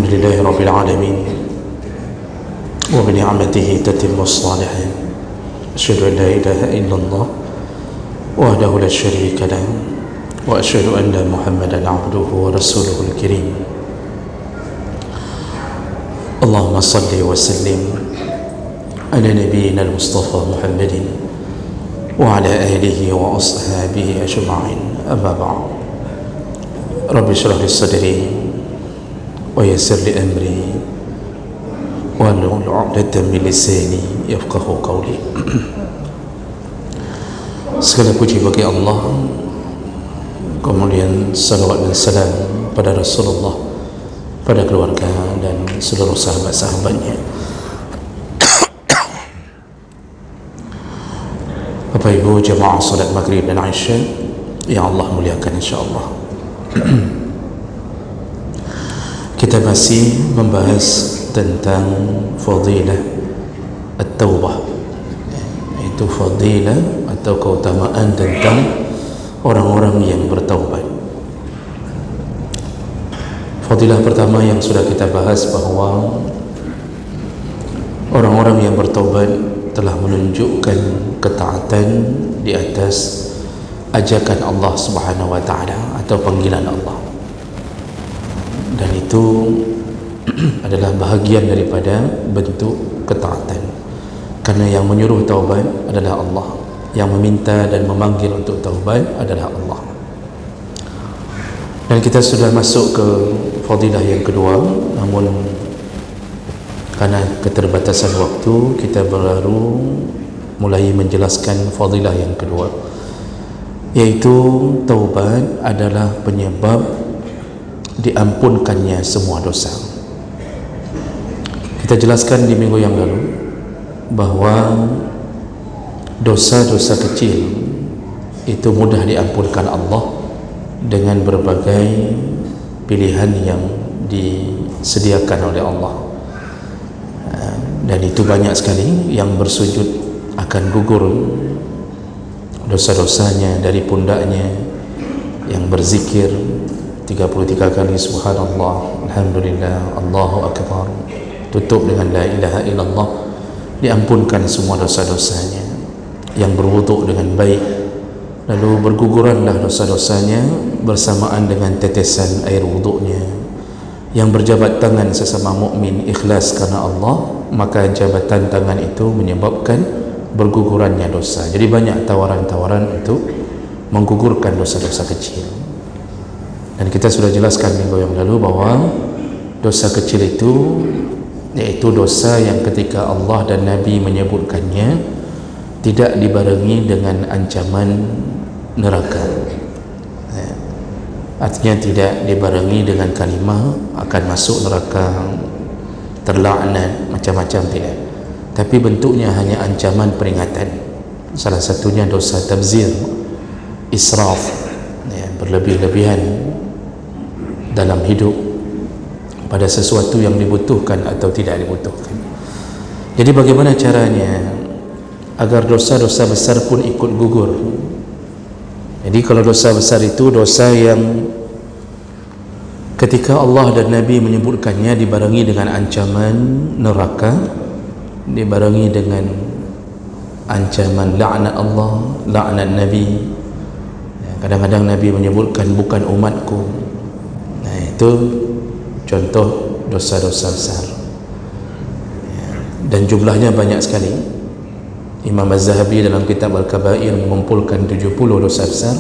الحمد لله رب العالمين وبنعمته تتم الصالحات أشهد أن لا إله إلا الله وحده لا شريك له وأشهد أن محمدا عبده ورسوله الكريم اللهم صل وسلم على نبينا المصطفى محمد وعلى آله وأصحابه أجمعين أما بعد رب اشرح لي صدري ويسر لي أمري واحلل عقدة من lisani yafqahu qawli. Segala puji bagi Allah, kemudian salawat dan salam pada Rasulullah, pada keluarga dan seluruh sahabat-sahabatnya. Bapak Ibu jemaah salat maghrib dan isya yang Allah muliakan insyaAllah, kita masih membahas tentang fadilah at-taubah, itu fadilah atau keutamaan tentang orang-orang yang bertaubat. Fadilah pertama yang sudah kita bahas bahwa orang-orang yang bertaubat telah menunjukkan ketaatan di atas ajakan Allah Subhanahu wa taala atau panggilan Allah, dan itu adalah bahagian daripada bentuk ketaatan, karena yang menyuruh taubat adalah Allah, yang meminta dan memanggil untuk taubat adalah Allah. Dan kita sudah masuk ke fadilah yang kedua, namun karena keterbatasan waktu kita baru mulai menjelaskan fadilah yang kedua, yaitu taubat adalah penyebab diampunkannya semua dosa. Kita jelaskan di minggu yang lalu bahwa dosa-dosa kecil itu mudah diampunkan Allah dengan berbagai pilihan yang disediakan oleh Allah, dan itu banyak sekali. Yang bersujud akan gugur dosa-dosanya dari pundaknya, yang berzikir 33 kali subhanallah, alhamdulillah, Allahu akbar, tutup dengan la ilaha illallah, diampunkan semua dosa-dosanya. Yang berwuduk dengan baik, lalu berguguranlah dosa-dosanya bersamaan dengan tetesan air wuduknya. Yang berjabat tangan sesama mukmin ikhlas karena Allah, maka jabatan tangan itu menyebabkan bergugurannya dosa. Jadi banyak tawaran-tawaran untuk menggugurkan dosa-dosa kecil. Dan kita sudah jelaskan minggu yang lalu bahwa dosa kecil itu yaitu dosa yang ketika Allah dan Nabi menyebutkannya tidak dibarengi dengan ancaman neraka, artinya tidak dibarengi dengan kalimah akan masuk neraka, terlaknat, macam-macam, tidak, tapi bentuknya hanya ancaman peringatan. Salah satunya dosa tabzir, israf, berlebih-lebihan dalam hidup pada sesuatu yang dibutuhkan atau tidak dibutuhkan. Jadi bagaimana caranya agar dosa-dosa besar pun ikut gugur? Jadi kalau dosa besar itu dosa yang ketika Allah dan Nabi menyebutkannya dibarengi dengan ancaman neraka, dibarengi dengan ancaman laknat Allah, laknat Nabi. Kadang-kadang Nabi menyebutkan bukan umatku. Nah, itu contoh dosa-dosa besar, dan jumlahnya banyak sekali. Imam Az-Zahabi dalam kitab Al-Kabair mengumpulkan 70 dosa besar.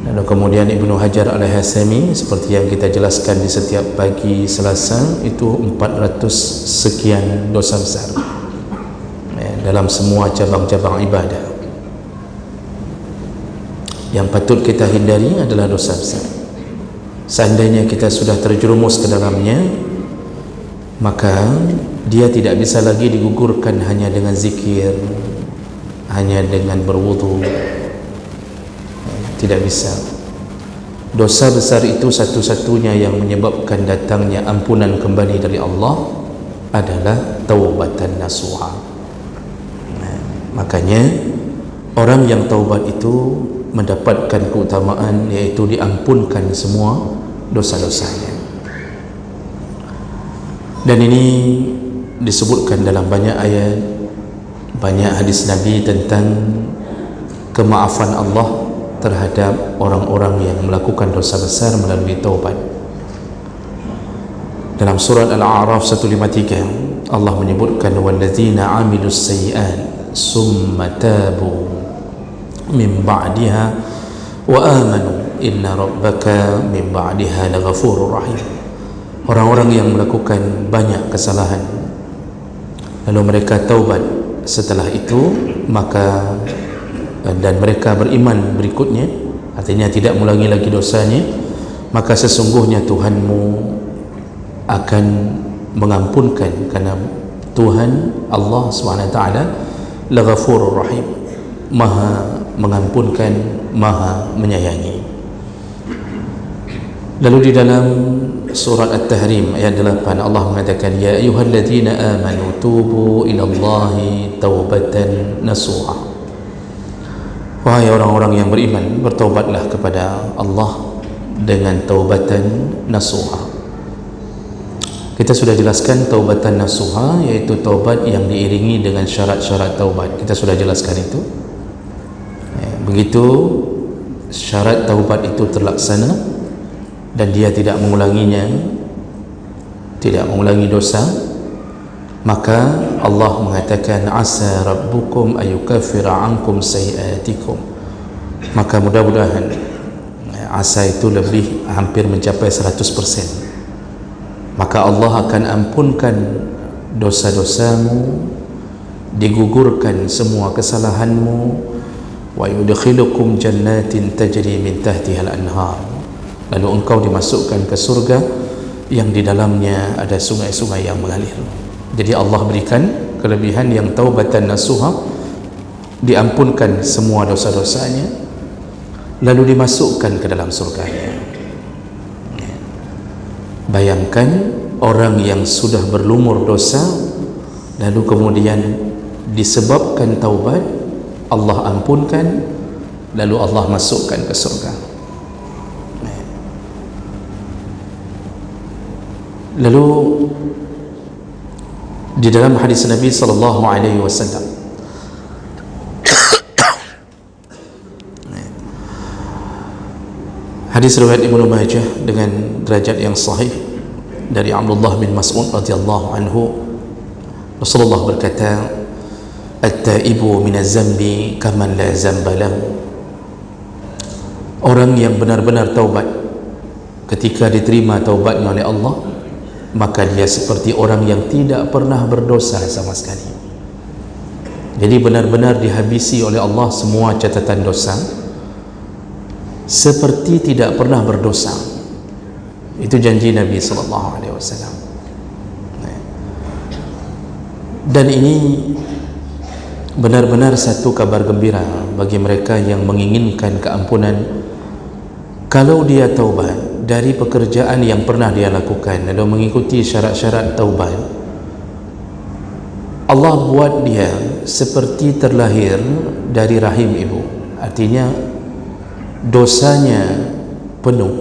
Lalu kemudian Ibnu Hajar Al-Haythami, seperti yang kita jelaskan di setiap pagi Selasa, itu 400 sekian dosa besar dalam semua cabang-cabang ibadah. Yang patut kita hindari adalah dosa besar. Seandainya kita sudah terjerumus ke dalamnya, maka dia tidak bisa lagi digugurkan hanya dengan zikir, hanya dengan berwudu. Tidak bisa. Dosa besar itu satu-satunya yang menyebabkan datangnya ampunan kembali dari Allah adalah taubatan nasuha. Makanya orang yang taubat itu mendapatkan keutamaan, yaitu diampunkan semua dosa-dosanya. Dan ini disebutkan dalam banyak ayat, banyak hadis Nabi tentang kemaafan Allah terhadap orang-orang yang melakukan dosa besar melalui taubat. Dalam surat Al-A'raf 153 Allah menyebutkan walladzina 'amilus sayyi'at summa tabu min ba'diha wa amanu inna rabbaka min ba'diha laghafurur rahim. Orang-orang yang melakukan banyak kesalahan lalu mereka taubat setelah itu, maka dan mereka beriman berikutnya, artinya tidak mengulangi lagi dosanya, maka sesungguhnya Tuhanmu akan mengampunkan, karena Tuhan Allah SWT Laghafurur Rahim, Maha mengampunkan, Maha menyayangi. Lalu di dalam surat At-Tahrim ayat 8 Allah mengatakan ya ayyuhalladzina amanu tubu ilallahi taubatan nasuha. Wahai orang-orang yang beriman, bertaubatlah kepada Allah dengan taubatan nasuha. Kita sudah jelaskan taubatan nasuha yaitu taubat yang diiringi dengan syarat-syarat taubat. Kita sudah jelaskan itu. Begitu syarat taubat itu terlaksana dan dia tidak mengulanginya, tidak mengulangi dosa, maka Allah mengatakan asa rabbukum ayukaffira ankum sayiatikum. Maka mudah-mudahan asa itu lebih hampir mencapai 100%. Maka Allah akan ampunkan dosa-dosamu, digugurkan semua kesalahanmu, wa yudkhilukum jannatin tajri min tahtiha al-anhar. Lalu engkau dimasukkan ke surga yang di dalamnya ada sungai-sungai yang mengalir. Jadi Allah berikan kelebihan yang taubatan nasuha, diampunkan semua dosa-dosanya lalu dimasukkan ke dalam surganya. Bayangkan orang yang sudah berlumur dosa lalu kemudian disebabkan taubat Allah ampunkan, lalu Allah masukkan ke surga. Lalu di dalam hadis Nabi sallallahu alaihi wasallam hadis riwayat Ibnu Majah dengan derajat yang sahih dari Abdullah bin Mas'ud radhiyallahu anhu, Rasulullah berkata at-taibu minaz-zambi kaman la zamba lahu. Orang yang benar-benar taubat, ketika diterima taubatnya oleh Allah, maka dia seperti orang yang tidak pernah berdosa sama sekali. Jadi benar-benar dihabisi oleh Allah semua catatan dosa, seperti tidak pernah berdosa. Itu janji Nabi SAW. Dan ini benar-benar satu kabar gembira bagi mereka yang menginginkan keampunan. Kalau dia taubat dari pekerjaan yang pernah dia lakukan lalu mengikuti syarat-syarat taubat, Allah buat dia seperti terlahir dari rahim ibu. Artinya dosanya penuh,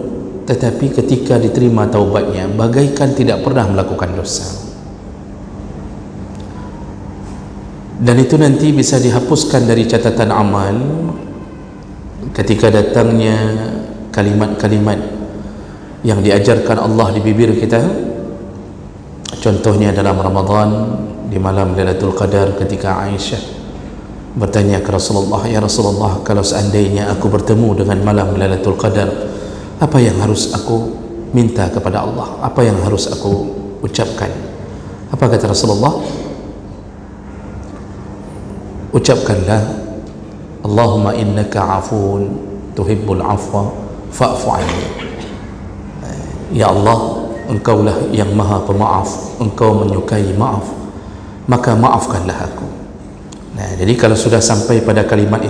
tetapi ketika diterima taubatnya bagaikan tidak pernah melakukan dosa. Dan itu nanti bisa dihapuskan dari catatan amal ketika datangnya kalimat-kalimat yang diajarkan Allah di bibir kita. Contohnya dalam Ramadan di malam Lailatul Qadar, ketika Aisyah bertanya ke Rasulullah, ya Rasulullah, kalau seandainya aku bertemu dengan malam Lailatul Qadar, apa yang harus aku minta kepada Allah? Apa yang harus aku ucapkan? Apa kata Rasulullah? Ucapkanlah Allahumma innaka afun tuhibbul afwa fa'fu anni. Ya Allah, engkaulah yang maha pemaaf, engkau menyukai maaf, maka maafkanlah aku. Nah, jadi kalau sudah sampai pada kalimat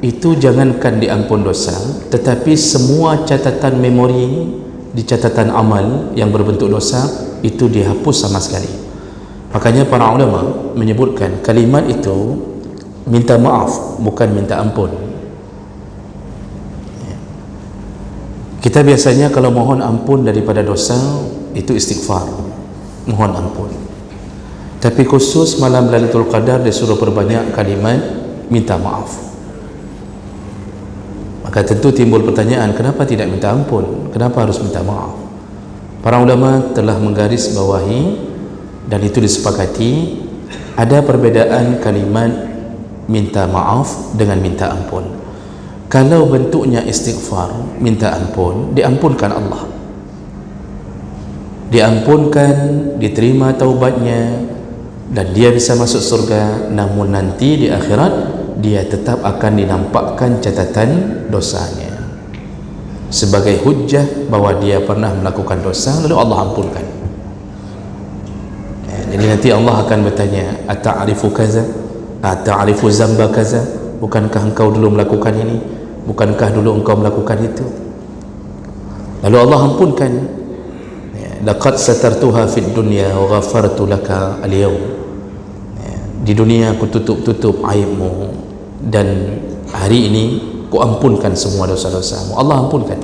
itu jangankan diampun dosa, tetapi semua catatan memori di catatan amal yang berbentuk dosa itu dihapus sama sekali. Makanya para ulama menyebutkan kalimat itu minta maaf, bukan minta ampun. Kita biasanya kalau mohon ampun daripada dosa itu istighfar. mohon ampun. Tapi khusus malam Lailatul Qadar dia suruh perbanyak kalimat minta maaf. Maka tentu timbul pertanyaan, kenapa tidak minta ampun? Kenapa harus minta maaf? Para ulama telah menggaris bawahi dan itu disepakati, ada perbedaan kalimat minta maaf dengan minta ampun. Kalau bentuknya istighfar, minta ampun, diampunkan Allah, diampunkan, diterima taubatnya, dan dia bisa masuk surga. Namun nanti di akhirat dia tetap akan dinampakkan catatan dosanya sebagai hujjah bahwa dia pernah melakukan dosa, lalu Allah ampunkan. Jadi nanti Allah akan bertanya, ata'arifu kaza, ata'arifu zamba kaza, bukankah engkau dulu melakukan ini, bukankah dulu engkau melakukan itu? Lalu Allah ampunkan. Laqad satartuha fid dunya wa ghafartu laka al-yawm. Di dunia aku tutup aibmu dan hari ini ku ampunkan semua dosa-dosamu. Allah ampunkan.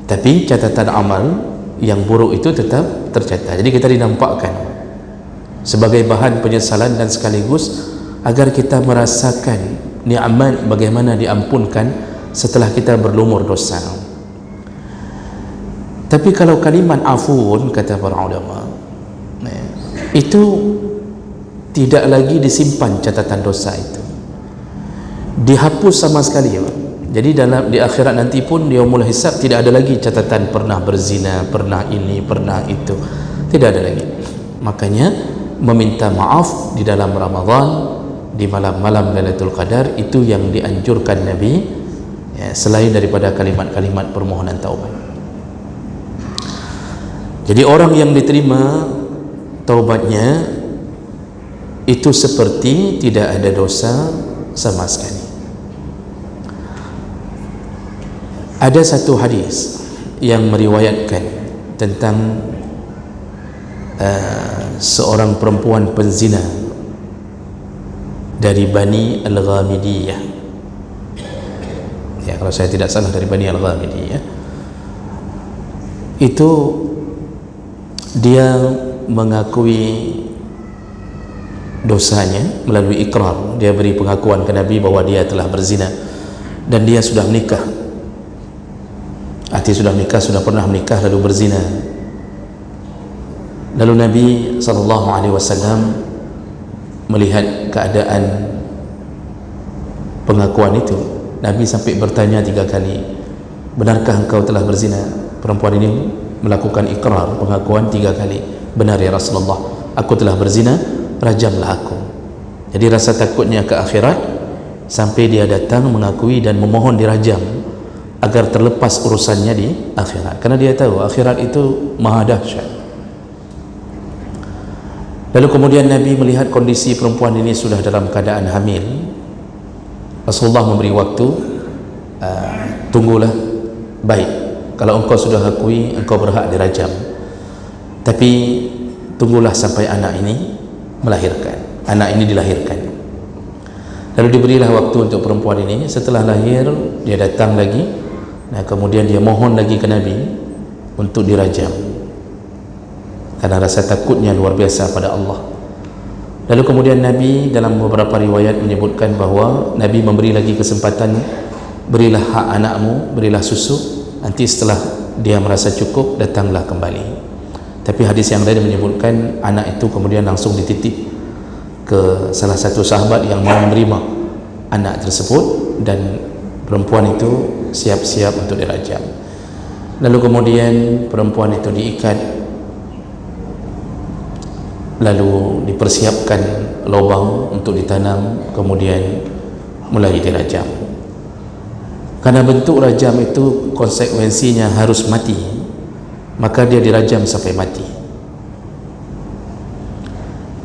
Tapi catatan amal yang buruk itu tetap tercatat. Jadi kita dinampakkan sebagai bahan penyesalan dan sekaligus agar kita merasakan nikmat bagaimana diampunkan setelah kita berlumur dosa. Tapi kalau kalimat afun, kata para ulama, itu tidak lagi disimpan catatan dosa itu, dihapus sama sekali. Jadi di akhirat nanti pun di yaumul hisab tidak ada lagi catatan pernah berzina, pernah ini, pernah itu, tidak ada lagi. Makanya meminta maaf di dalam Ramadan, di malam-malam Lailatul Qadar, itu yang dianjurkan Nabi, selain daripada kalimat-kalimat permohonan taubat. Jadi orang yang diterima taubatnya itu seperti tidak ada dosa sama sekali. Ada satu hadis yang meriwayatkan tentang seorang perempuan penzina dari Bani Al-Ghamidiyah. Ya, kalau saya tidak salah dari Bani Al-Ghamidiyah. Itu dia mengakui dosanya melalui ikrar. Dia beri pengakuan ke Nabi bahwa dia telah berzina dan dia sudah menikah. Artinya sudah menikah, sudah pernah menikah lalu berzina. Lalu Nabi SAW melihat keadaan pengakuan itu, Nabi sampai bertanya 3 kali, benarkah engkau telah berzina? Perempuan ini melakukan ikrar, pengakuan 3 kali, benar ya Rasulullah, aku telah berzina, rajamlah aku. Jadi rasa takutnya ke akhirat sampai dia datang mengakui dan memohon dirajam agar terlepas urusannya di akhirat, karena dia tahu akhirat itu maha dahsyat. Lalu kemudian Nabi melihat kondisi perempuan ini sudah dalam keadaan hamil. Rasulullah memberi waktu, tunggulah, baik, kalau engkau sudah akui engkau berhak dirajam, tapi tunggulah sampai anak ini melahirkan, anak ini dilahirkan. Lalu diberilah waktu untuk perempuan ini. Setelah lahir dia datang lagi, nah kemudian dia mohon lagi ke Nabi untuk dirajam karena rasa takutnya luar biasa pada Allah. Lalu kemudian Nabi dalam beberapa riwayat menyebutkan bahawa Nabi memberi lagi kesempatan, berilah hak anakmu, berilah susu, nanti setelah dia merasa cukup datanglah kembali. Tapi hadis yang lain menyebutkan anak itu kemudian langsung dititip ke salah satu sahabat yang mau menerima anak tersebut, dan perempuan itu siap-siap untuk dirajam. Lalu kemudian perempuan itu diikat, lalu dipersiapkan lubang untuk ditanam, kemudian mulai dirajam. Karena bentuk rajam itu konsekuensinya harus mati, maka dia dirajam sampai mati.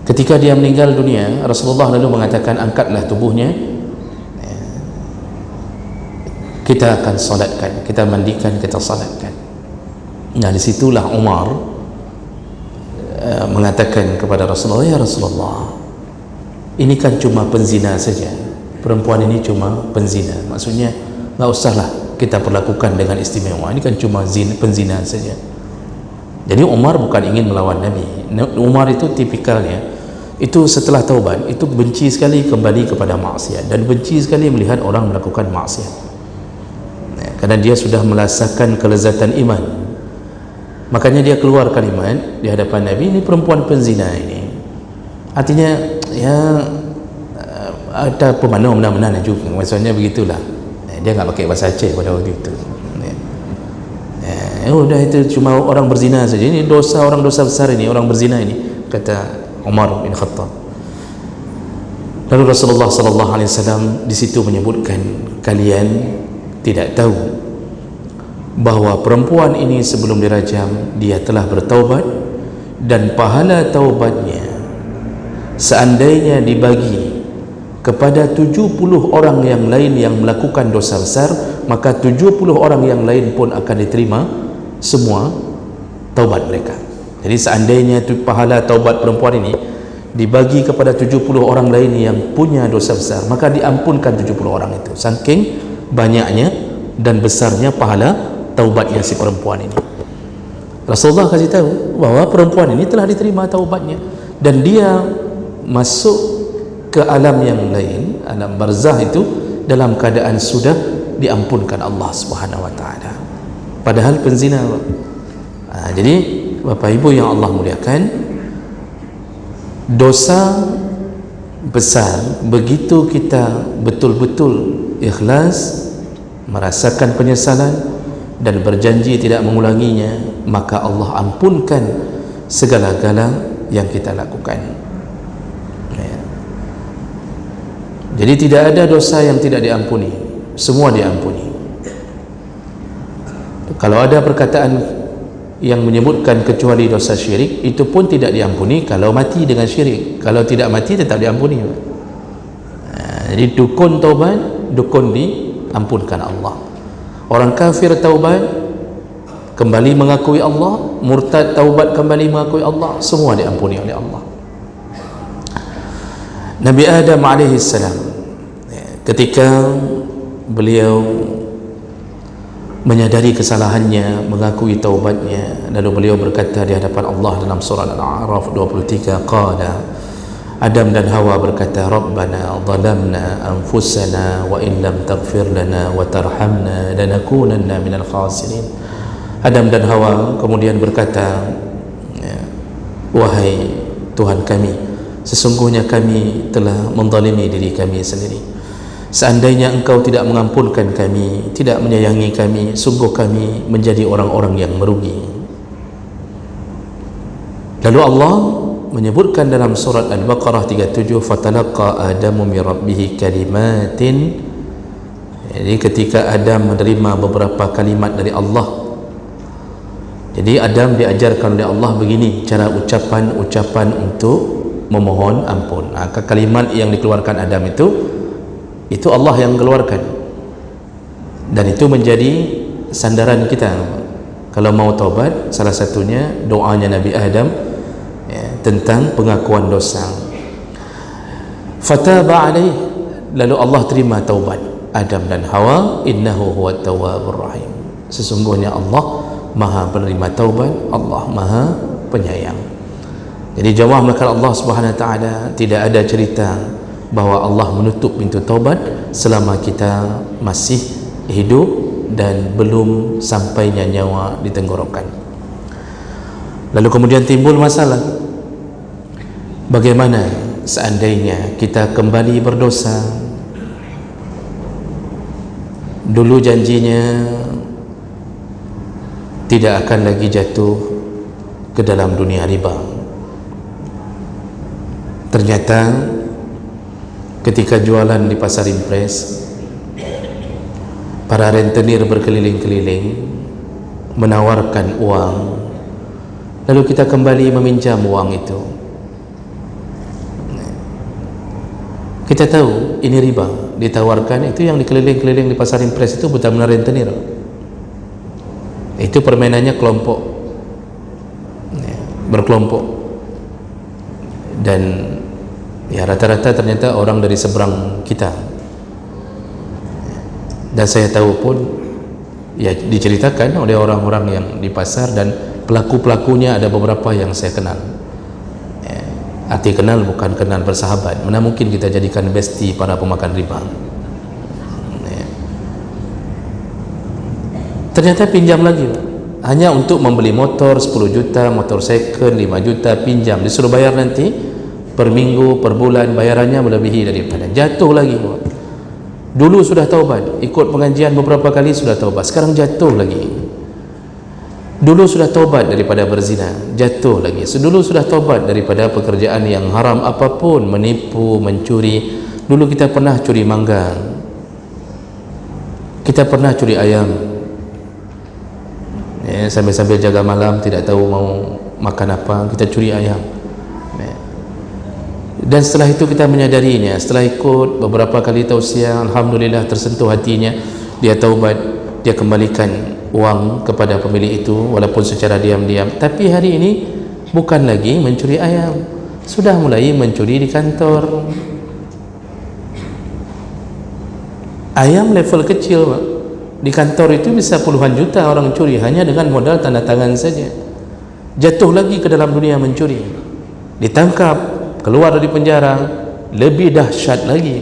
Ketika dia meninggal dunia, Rasulullah lalu mengatakan, angkatlah tubuhnya, kita akan salatkan, kita mandikan, kita salatkan. Nah, disitulah Umar mengatakan kepada Rasulullah, ya Rasulullah, ini kan cuma penzina saja, perempuan ini cuma penzina, maksudnya enggak usahlah kita perlakukan dengan istimewa, ini kan cuma penzina saja. Jadi Umar bukan ingin melawan Nabi. Umar itu tipikalnya, itu setelah taubat itu benci sekali kembali kepada maksiat dan benci sekali melihat orang melakukan maksiat, karena dia sudah merasakan kelezatan iman. Makanya dia keluar kalimat di hadapan Nabi, ini perempuan penzina ini. Artinya ya ada pemanah benar-benar juga, maksudnya begitulah. Dia nggak pakai bahasa Aceh pada waktu itu. Udah itu cuma orang berzina saja, ini dosa, orang dosa besar ini, orang berzina ini, kata Umar bin Khattab. Lalu Rasulullah sallallahu alaihi wasallam di situ menyebutkan, kalian tidak tahu bahawa perempuan ini sebelum dirajam dia telah bertaubat, dan pahala taubatnya seandainya dibagi kepada 70 orang yang lain yang melakukan dosa besar, maka 70 orang yang lain pun akan diterima semua taubat mereka. Jadi seandainya pahala taubat perempuan ini dibagi kepada 70 orang lain yang punya dosa besar, maka diampunkan 70 orang itu, saking banyaknya dan besarnya pahala taubatnya si perempuan ini. Rasulullah kasih tahu bahawa perempuan ini telah diterima taubatnya dan dia masuk ke alam yang lain, alam barzah itu, dalam keadaan sudah diampunkan Allah Subhanahu wa taala, padahal penzina. Jadi Bapak Ibu yang Allah muliakan, dosa besar begitu kita betul-betul ikhlas, merasakan penyesalan dan berjanji tidak mengulanginya, maka Allah ampunkan segala-gala yang kita lakukan. Jadi tidak ada dosa yang tidak diampuni, semua diampuni. Kalau ada perkataan yang menyebutkan kecuali dosa syirik, itu pun tidak diampuni kalau mati dengan syirik. Kalau tidak mati tetap diampuni. Jadi dukun taubat, dukun diampunkan Allah. Orang kafir taubat kembali mengakui Allah, murtad taubat kembali mengakui Allah, semua diampuni oleh Allah. Nabi Adam alaihi salam, ketika beliau menyadari kesalahannya, mengakui taubatnya, lalu beliau berkata di hadapan Allah dalam surah Al-A'raf 23, qala, Adam dan Hawa berkata, Rabbana zalamna anfusana wa in lam taghfir lana wa tarhamna lanakunanna minal khasirin. Adam dan Hawa kemudian berkata, wahai Tuhan kami, sesungguhnya kami telah menzalimi diri kami sendiri. Seandainya engkau tidak mengampunkan kami, tidak menyayangi kami, sungguh kami menjadi orang-orang yang merugi. Lalu Allah menyebutkan dalam surat Al-Baqarah 37, fatalaqa Adamu min rabbih kalimatin. Jadi ketika Adam menerima beberapa kalimat dari Allah, jadi Adam diajarkan oleh Allah begini cara ucapan untuk memohon ampun. Maka kalimat yang dikeluarkan Adam itu Allah yang keluarkan, dan itu menjadi sandaran kita kalau mau taubat. Salah satunya doanya Nabi Adam tentang pengakuan dosa. Fataba alaih, lalu Allah terima taubat Adam dan Hawa, innahu huwat tawwabur rahim. Sesungguhnya Allah Maha penerima taubat, Allah Maha penyayang. Jadi jamaah melakukan Allah Subhanahu wa taala, tidak ada cerita bahawa Allah menutup pintu taubat selama kita masih hidup dan belum sampainya nyawa di tenggorokan. Lalu kemudian timbul masalah, bagaimana seandainya kita kembali berdosa? Dulu janjinya tidak akan lagi jatuh ke dalam dunia riba. Ternyata ketika jualan di pasar impres, para rentenir berkeliling-keliling menawarkan uang, lalu kita kembali meminjam uang itu. Kita tahu ini riba, ditawarkan itu, yang dikeliling-keliling di pasar impres itu benar-benar rentenir. Itu permainannya kelompok, berkelompok, dan ya rata-rata ternyata orang dari seberang kita. Dan saya tahu pun ya diceritakan oleh orang-orang yang di pasar, dan pelaku-pelakunya ada beberapa yang saya kenal. Arti kenal bukan kenal bersahabat, mana mungkin kita jadikan bestie para pemakan riba. Ternyata pinjam lagi, hanya untuk membeli motor 10 juta, motor second 5 juta, pinjam, disuruh bayar nanti per minggu, per bulan, bayarannya melebihi daripada, jatuh lagi. Dulu sudah taubat, ikut pengajian beberapa kali sudah taubat, sekarang jatuh lagi. Dulu sudah taubat daripada berzina, jatuh lagi. Dulu sudah taubat daripada pekerjaan yang haram apapun, menipu, mencuri. Dulu kita pernah curi mangga, kita pernah curi ayam, sambil-sambil jaga malam tidak tahu mau makan apa, kita curi ayam. Dan setelah itu kita menyadarinya, setelah ikut beberapa kali tausiah, alhamdulillah tersentuh hatinya, dia taubat, dia kembalikan uang kepada pemilik itu walaupun secara diam-diam. Tapi hari ini bukan lagi mencuri ayam, sudah mulai mencuri di kantor. Ayam level kecil, Pak. Di kantor itu bisa puluhan juta orang curi hanya dengan modal tanda tangan saja. Jatuh lagi ke dalam dunia mencuri, ditangkap, keluar dari penjara, lebih dahsyat lagi.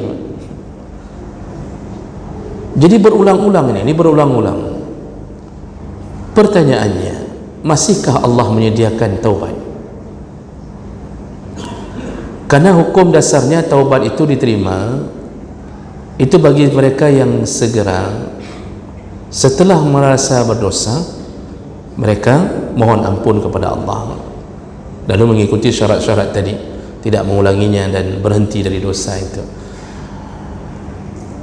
Jadi berulang-ulang ini berulang-ulang. Pertanyaannya, masihkah Allah menyediakan taubat? Karena hukum dasarnya taubat itu diterima itu bagi mereka yang segera setelah merasa berdosa, mereka mohon ampun kepada Allah lalu mengikuti syarat-syarat tadi, tidak mengulanginya dan berhenti dari dosa itu,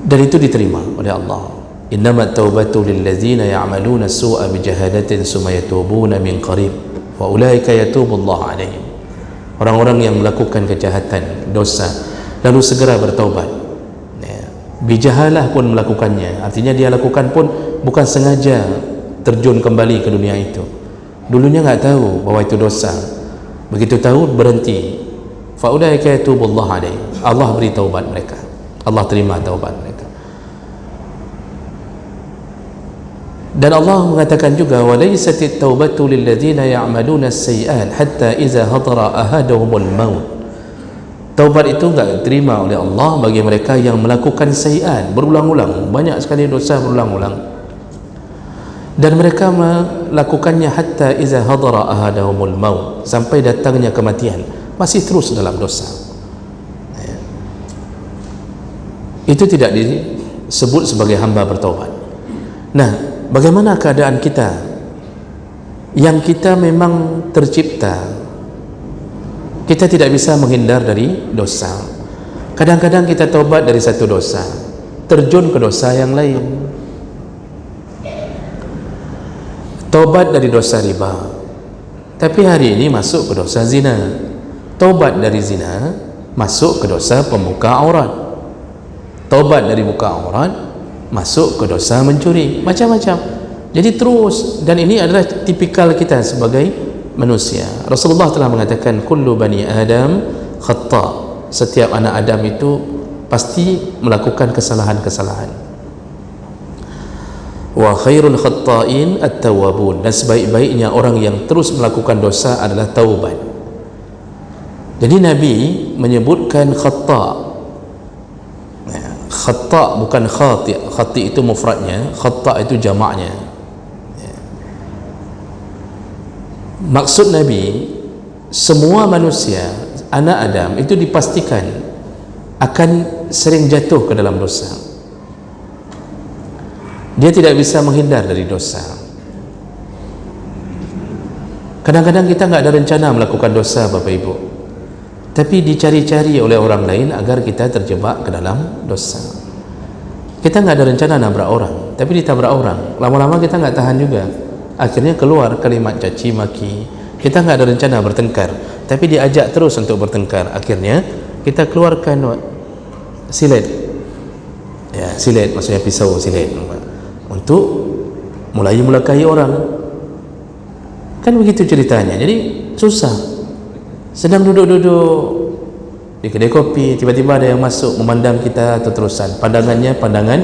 dan itu diterima oleh Allah. Innamat taubatu lilladzina ya'maluna su'a bijahadatin summa yatubuna min qarib wa ulaika yatubullahu alaihim. Orang-orang yang melakukan kejahatan, dosa, lalu segera bertaubat. Bijahalah pun melakukannya, artinya dia lakukan pun bukan sengaja terjun kembali ke dunia itu. Dulunya enggak tahu bahwa itu dosa. Begitu tahu berhenti. Fa ulaika yatubullahu alaihim. Allah beri taubat mereka. Allah terima taubat mereka. Dan Allah mengatakan juga walaisatit taubatu lilladzina ya'maluna as-sayyi'at hatta idza hadara ahaduhumul maut. Taubat itu enggak diterima oleh Allah bagi mereka yang melakukan sayyi'at berulang-ulang, banyak sekali dosa berulang-ulang. Dan mereka melakukannya hatta idza hadara ahaduhumul maut, sampai datangnya kematian, masih terus dalam dosa. Itu tidak disebut sebagai hamba bertaubat. Nah, bagaimana keadaan kita yang kita memang tercipta, kita tidak bisa menghindar dari dosa. Kadang-kadang kita taubat dari satu dosa, terjun ke dosa yang lain. Taubat dari dosa riba, tapi hari ini masuk ke dosa zina. Taubat dari zina, masuk ke dosa pembuka aurat. Taubat dari buka aurat, masuk ke dosa mencuri, macam-macam. Jadi terus, dan ini adalah tipikal kita sebagai manusia. Rasulullah telah mengatakan kullu bani Adam khata'. Setiap anak Adam itu pasti melakukan kesalahan-kesalahan. Wa khairul khatta'in at-tawwabun. Dan sebaik-baiknya orang yang terus melakukan dosa adalah taubat. Jadi Nabi menyebutkan khata'. Khata' bukan khati'. Khati' itu mufradnya, khata' itu jamaknya. Maksud Nabi, semua manusia, anak Adam itu dipastikan akan sering jatuh ke dalam dosa. Dia tidak bisa menghindar dari dosa. Kadang-kadang kita nggak ada rencana melakukan dosa, Bapak Ibu, tapi dicari-cari oleh orang lain agar kita terjebak ke dalam dosa. Kita nggak ada rencana nabrak orang, tapi ditabrak orang. Lama-lama kita nggak tahan juga, akhirnya keluar kalimat caci maki. Kita nggak ada rencana bertengkar, tapi diajak terus untuk bertengkar. Akhirnya kita keluarkan silet. Ya, silet maksudnya pisau silet untuk mulai melakahi orang. Kan begitu ceritanya. Jadi susah. Sedang duduk-duduk di kedai kopi, tiba-tiba ada yang masuk memandang kita terus-terusan. Pandangannya pandangan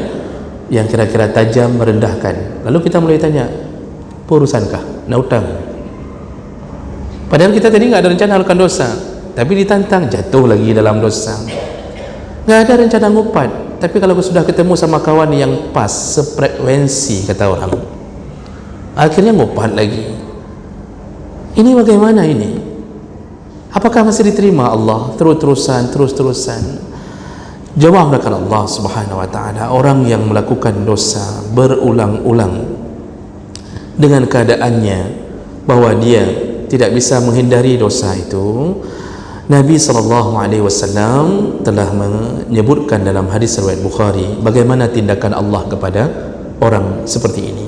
yang kira-kira tajam, merendahkan. Lalu kita mulai tanya, urusankah? Nak utang? Padahal kita tadi nggak ada rencana melakukan dosa, tapi ditantang, jatuh lagi dalam dosa. Nggak ada rencana ngupat, tapi kalau sudah ketemu sama kawan yang pas, sefrekuensi kata orang, akhirnya ngupat lagi. Ini bagaimana ini? Apakah masih diterima Allah terus-terusan? Jawab akan Allah Subhanahu wa taala, orang yang melakukan dosa berulang-ulang dengan keadaannya bahwa dia tidak bisa menghindari dosa itu, Nabi SAW telah menyebutkan dalam hadis riwayat Bukhari bagaimana tindakan Allah kepada orang seperti ini,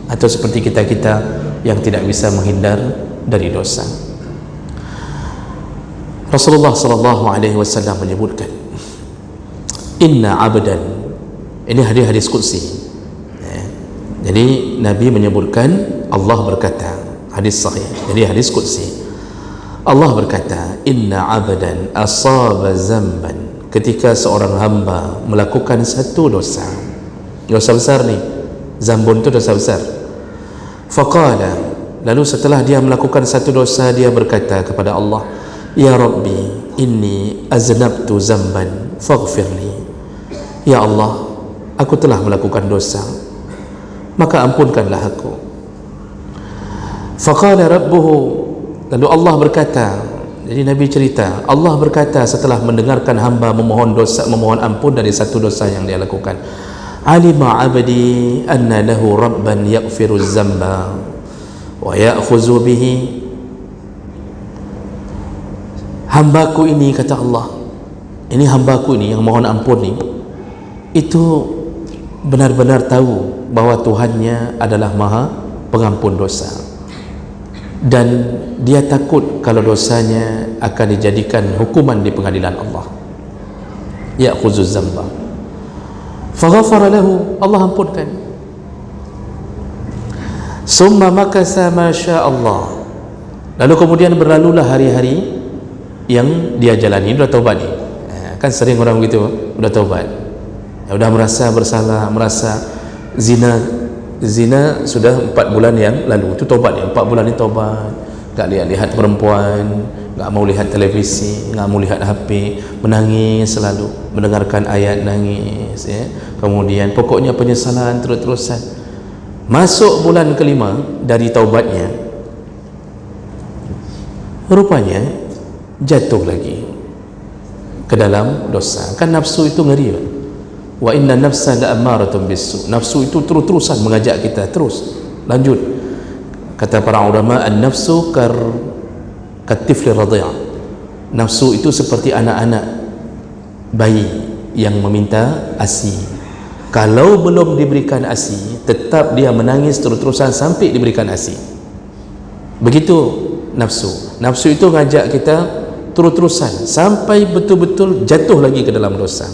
atau seperti kita-kita yang tidak bisa menghindar dari dosa. Rasulullah SAW menyebutkan, inna abdan, ini hadis qudsi. Jadi Nabi menyebutkan, Allah berkata, hadis sahih, jadi hadis qudsi. Allah berkata, inna abdan asaba zamban, ketika seorang hamba melakukan satu dosa besar ni, zambun itu dosa besar. Faqala, lalu setelah dia melakukan satu dosa, dia berkata kepada Allah, ya Rabbi, inni aznabtu zamban faghfirli. Ya Allah, aku telah melakukan dosa, maka ampunkanlah aku. Faqala rabbuhu, lalu Allah berkata, jadi Nabi cerita, Allah berkata setelah mendengarkan hamba memohon dosa, memohon ampun dari satu dosa yang dia lakukan, alima abdi anna lahu rabban yaghfiru zamba wa ya'khuzu bihi. Hambaku ini, kata Allah, ini hambaku ini yang mohon ampun ni, itu benar-benar tahu bahwa Tuhannya adalah Maha Pengampun dosa, dan dia takut kalau dosanya akan dijadikan hukuman di pengadilan Allah. Ya'khudzu zamba faghafara lahu, Allah ampunkan. Summa makasa ma syaa Allah, lalu kemudian berlalulah hari-hari yang dia jalani. Sudah taubat ni, kan sering orang begitu, sudah taubat, sudah merasa bersalah, merasa zina sudah 4 bulan yang lalu, itu taubat dia. 4 bulan ni taubat, tak lihat perempuan, tak mau lihat televisi, tak mau lihat HP, menangis selalu, mendengarkan ayat nangis, kemudian pokoknya penyesalan terus-terusan. Masuk bulan kelima dari taubatnya, rupanya jatuh lagi ke dalam dosa. Kan nafsu itu ngeri, wa inna nafsa la'ammaratun bisu, nafsu itu terus-terusan mengajak kita terus lanjut. Kata para ulama, an-nafsu katifli radhi', nafsu itu seperti anak-anak bayi yang meminta ASI. Kalau belum diberikan ASI, tetap dia menangis terus-terusan sampai diberikan ASI. Begitu nafsu. Nafsu itu ngajak kita terus-terusan sampai betul-betul jatuh lagi ke dalam dosa.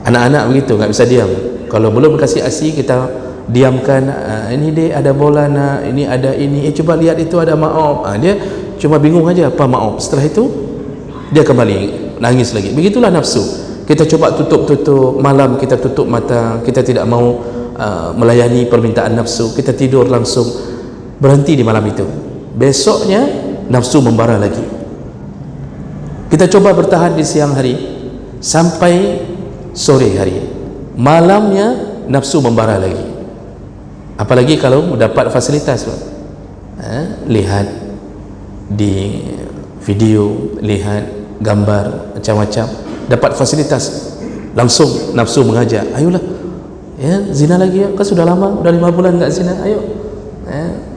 Anak-anak begitu, tak bisa diam. Kalau belum kasih ASI, kita diamkan. Ini dia ada bola nak, ini ada ini, coba lihat itu ada maaf. Dia cuma bingung aja apa maaf. Setelah itu dia kembali nangis lagi. Begitulah nafsu. Kita coba tutup malam, kita tutup mata, kita tidak mau melayani permintaan nafsu, kita tidur langsung, berhenti di malam itu. Besoknya nafsu membara lagi. Kita coba bertahan di siang hari sampai sore hari, malamnya nafsu membara lagi. Apalagi kalau dapat fasilitas, lihat di video, lihat gambar macam-macam, dapat fasilitas, langsung nafsu mengajak, ayolah, zina lagi ya, kan sudah lama, sudah 5 bulan tak zina, ayo.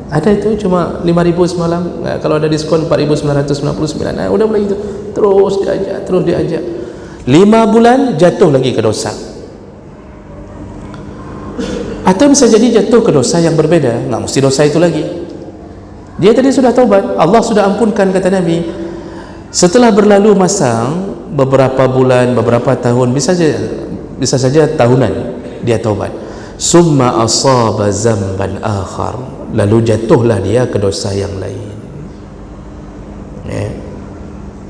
Ada itu cuma 5.000 semalam, kalau ada diskon 4.999, udah mulai itu, terus diajak. 5 bulan jatuh lagi ke dosa. Atau bisa jadi jatuh ke dosa yang berbeda, nggak mesti dosa itu lagi. Dia tadi sudah taubat, Allah sudah ampunkan, kata Nabi. Setelah berlalu masa beberapa bulan, beberapa tahun, bisa saja tahunan, dia taubat. Summa asaba zamban akhar, lalu jatuhlah dia ke dosa yang lain.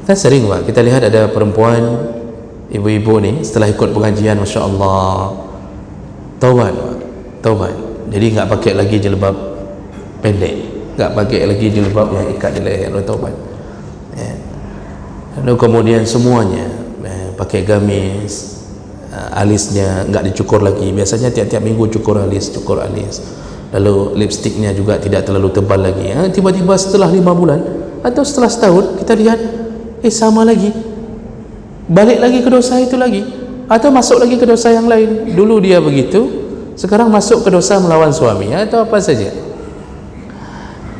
Kita sering Pak, kita lihat ada perempuan, ibu-ibu ni setelah ikut pengajian, Masya Allah, taubat. Jadi nggak pakai lagi jilbab pendek, enggak pakai lagi jilbab yang ikat di leher, taubat. Ya. Lalu kemudian semuanya pakai gamis, alisnya enggak dicukur lagi. Biasanya tiap-tiap minggu cukur alis. Lalu lipstiknya juga tidak terlalu tebal lagi. Tiba-tiba setelah 5 bulan atau setelah setahun kita lihat sama lagi, balik lagi ke dosa itu lagi, atau masuk lagi ke dosa yang lain. Dulu dia begitu, sekarang masuk ke dosa melawan suami atau apa saja,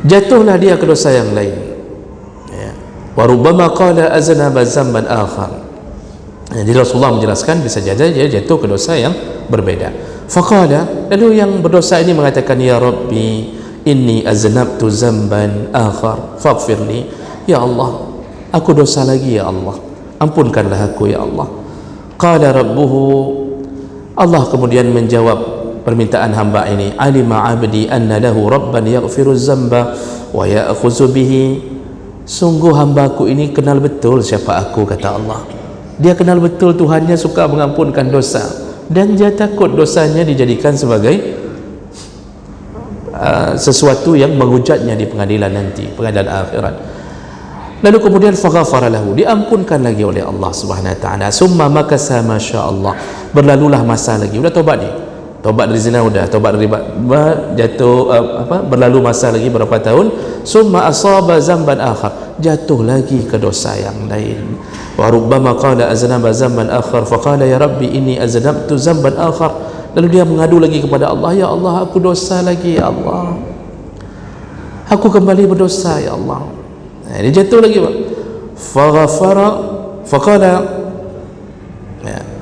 jatuhlah dia ke dosa yang lain. Wa rubbama qala aznaba zamban akhar. Jadi Rasulullah menjelaskan bisa jadi dia jatuh ke dosa yang berbeda. Faqala, lalu yang berdosa ini mengatakan, ya Rabbi inni aznabtu zamban akhar faghfirli. Ya Allah, aku dosa lagi ya Allah, ampunkanlah aku ya Allah. Qala rabbuhu, Allah kemudian menjawab permintaan hamba ini, alima abdi anna lahu rabban yaghfiru zamba wa ya'khudhu bihi. Sungguh hambaku ini kenal betul siapa aku, kata Allah. Dia kenal betul Tuhannya suka mengampunkan dosa, dan dia takut dosanya dijadikan sebagai sesuatu yang menghujatnya di pengadilan nanti, pengadilan akhirat. Lalu kemudian faghfara lahu, diampunkan lagi oleh Allah Subhanahu wa taala. Summa makasa masyaallah, berlalulah masa lagi, udah tobat ni, tobat dari zina udah, tobat dari jatuh berlalu masa lagi berapa tahun. Summa asaba zamban akhar, jatuh lagi ke dosa yang lain. Wa rubbama qala aznaba zamban akhar faqala ya rabbi inni aznabtu zamban akhar. Lalu dia mengadu lagi kepada Allah, ya Allah, aku dosa lagi ya Allah, aku kembali berdosa ya Allah. Dia jatuh lagi, faghfara faqala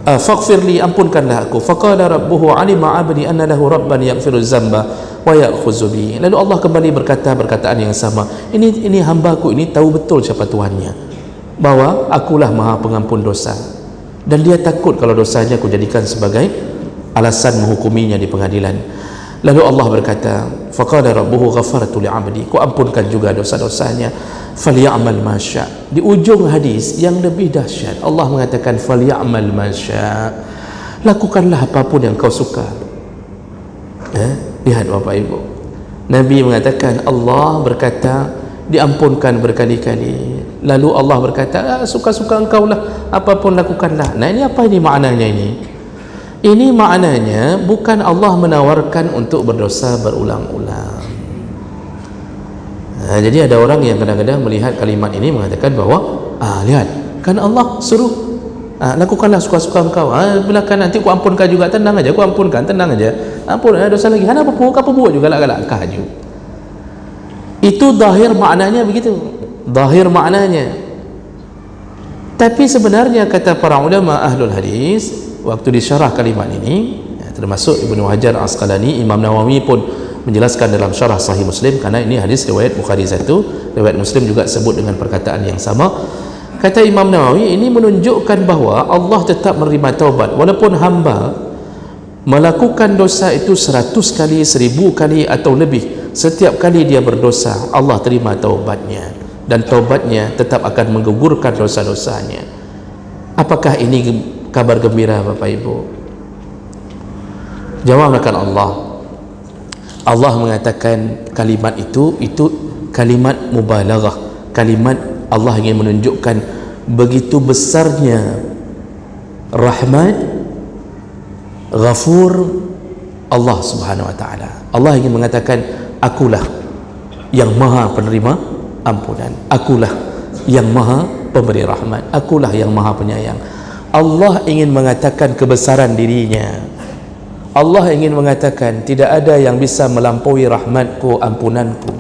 faghfirli, ampunkanlah aku. Faqala rabbuhu alima abdi anna lahu rabban yaghfiru dzamba wa ya'khudhu bi. Lalu Allah kembali berkata perkataan yang sama, ini hambaku ini tahu betul siapa Tuhannya, bahwa akulah maha pengampun dosa, dan dia takut kalau dosanya aku jadikan sebagai alasan menghukuminya di pengadilan. Lalu Allah berkata, faqala rabbuhu ghafartu li 'abdi, ku ampunkan juga dosa-dosanya, falyamal ma syaa. Di ujung hadis yang lebih dahsyat, Allah mengatakan falyamal ma syaa, lakukanlah apapun yang kau suka. Lihat Bapak Ibu, Nabi mengatakan, Allah berkata diampunkan berkali-kali, lalu Allah berkata suka-suka engkau lah, apapun lakukanlah. Nah, ini apa ini maknanya ini? Ini maknanya bukan Allah menawarkan untuk berdosa berulang-ulang. Jadi ada orang yang kadang-kadang melihat kalimat ini mengatakan bahwa lihat, kan Allah suruh lakukanlah suka-suka engkau, belakang nanti ku ampunkan juga, tenang aja, ku ampunkan, tenang aja, ampun, dosa lagi, hana apa buat juga galak-galak kaju. Itu zahir maknanya begitu, zahir maknanya. Tapi sebenarnya kata para ulama ahlul hadis, waktu disyarah kalimat ini, termasuk Ibnu Hajar Asqalani, Imam Nawawi pun menjelaskan dalam syarah Sahih Muslim, karena ini hadis riwayat Bukhari satu, riwayat Muslim juga sebut dengan perkataan yang sama. Kata Imam Nawawi, ini menunjukkan bahawa Allah tetap menerima taubat walaupun hamba melakukan dosa itu 100 kali, 1000 kali atau lebih. Setiap kali dia berdosa, Allah terima taubatnya, dan taubatnya tetap akan menggugurkan dosa-dosanya. Apakah ini kabar gembira Bapak Ibu? Jawabkan Allah. Allah mengatakan kalimat itu kalimat mubalaghah, kalimat Allah ingin menunjukkan begitu besarnya rahmat Ghafur Allah Subhanahu wa taala. Allah ingin mengatakan, akulah yang maha penerima ampunan, akulah yang maha pemberi rahmat, akulah yang maha penyayang. Allah ingin mengatakan kebesaran dirinya. Allah ingin mengatakan tidak ada yang bisa melampaui rahmatku, ampunanku.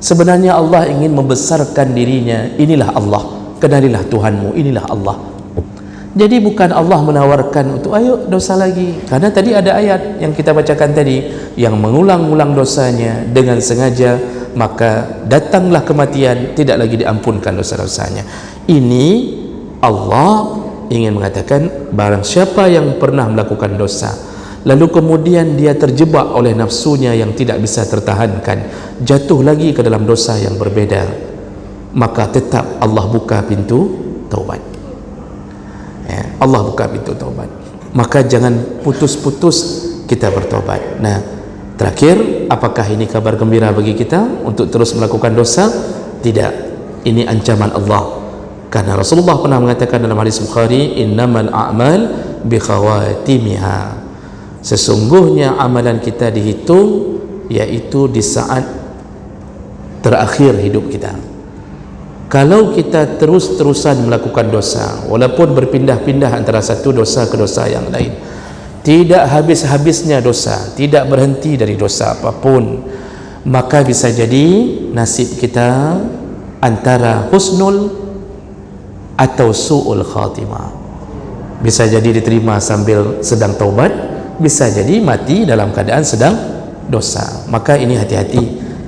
Sebenarnya Allah ingin membesarkan dirinya. Inilah Allah, kenalilah Tuhanmu, inilah Allah. Jadi bukan Allah menawarkan untuk ayo dosa lagi, karena tadi ada ayat yang kita bacakan tadi, yang mengulang-ulang dosanya dengan sengaja, maka datanglah kematian, tidak lagi diampunkan dosa-dosanya. Ini Allah ingin mengatakan, barang siapa yang pernah melakukan dosa lalu kemudian dia terjebak oleh nafsunya yang tidak bisa tertahankan, jatuh lagi ke dalam dosa yang berbeda, maka tetap Allah buka pintu taubat. Allah buka pintu taubat, maka jangan putus-putus kita bertobat. Nah, Terakhir, apakah ini kabar gembira bagi kita untuk terus melakukan dosa? Tidak, ini ancaman Allah. Karena Rasulullah pernah mengatakan dalam hadis Bukhari, innamal a'mal bi khawatimiha, sesungguhnya amalan kita dihitung yaitu di saat terakhir hidup kita. Kalau kita terus-terusan melakukan dosa, walaupun berpindah-pindah antara satu dosa ke dosa yang lain, tidak habis-habisnya dosa, tidak berhenti dari dosa apapun, maka bisa jadi nasib kita antara husnul atau su'ul khatimah. Bisa jadi diterima sambil sedang taubat, bisa jadi mati dalam keadaan sedang dosa. Maka ini hati-hati,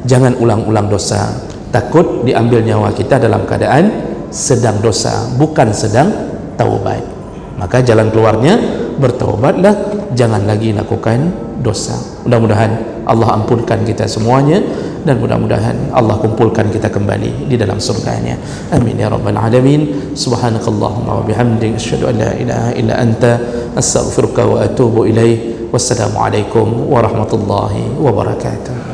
jangan ulang-ulang dosa, takut diambil nyawa kita dalam keadaan sedang dosa, bukan sedang taubat. Maka jalan keluarnya bertaubatlah, jangan lagi lakukan dosa. Mudah-mudahan Allah ampunkan kita semuanya, dan mudah-mudahan Allah kumpulkan kita kembali di dalam surganya. Amin ya rabbal alamin. Subhanakallahumma wa bihamdik, asyhadu an la ilaha illa anta, astaghfiruka wa atubu ilaik. Wassalamu alaikum warahmatullahi wabarakatuh.